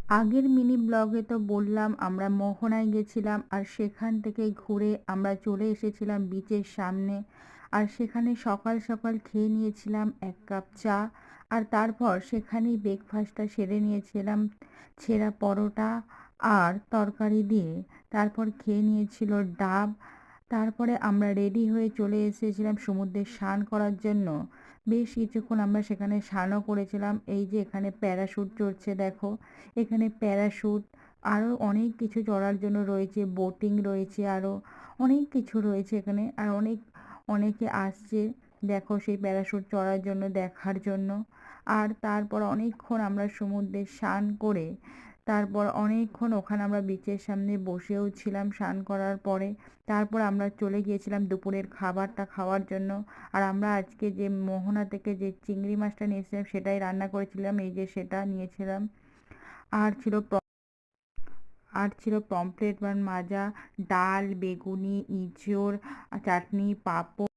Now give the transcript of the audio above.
আগের মিনি ব্লগে তো বললাম আমরা মোহনায় গেছিলাম আর সেখান থেকে ঘুরে আমরা চলে এসেছিলাম বিচের সামনে। আর সেখানে সকাল সকাল খেয়ে নিয়েছিলাম 1 কাপ চা। আর তারপর সেখানেই ব্রেকফাস্টটা সেরে নিয়েছিলাম ছেঁড়া পরোটা আর তরকারি দিয়ে। তারপর খেয়ে নিয়েছিল ডাব। তারপরে আমরা রেডি হয়ে চলে এসেছিলাম সমুদ্রে স্নান করার জন্য। বেশ কিছুক্ষণ আমরা সেখানে স্নানও করেছিলাম। এই যে এখানে প্যারাশুট চড়ছে দেখো, এখানে প্যারাশুট আরও অনেক কিছু চড়ার জন্য রয়েছে, বোটিং রয়েছে, আরও অনেক কিছু রয়েছে এখানে। আর অনেকে আসছে দেখো সেই প্যারাশুট চড়ার জন্য, দেখার জন্য। আর তারপর অনেকক্ষণ আমরা সমুদ্রে স্নান করে তারপর অনেকক্ষণ ওখানে আমরা বিচের সামনে বসেও ছিলাম স্নান করার পরে। তারপর আমরা চলে গিয়েছিলাম দুপুরের খাবারটা খাওয়ার জন্য। আর আমরা আজকে যে মোহনা থেকে যে চিংড়ি মাছটা নিয়েছিলাম সেটাই রান্না করেছিলাম, এই যে সেটা নিয়েছিলাম। আর ছিল পমফ্রেট বা মাজা, ডাল, বেগুনি, ইঁচড়, চাটনি, পাঁপড়।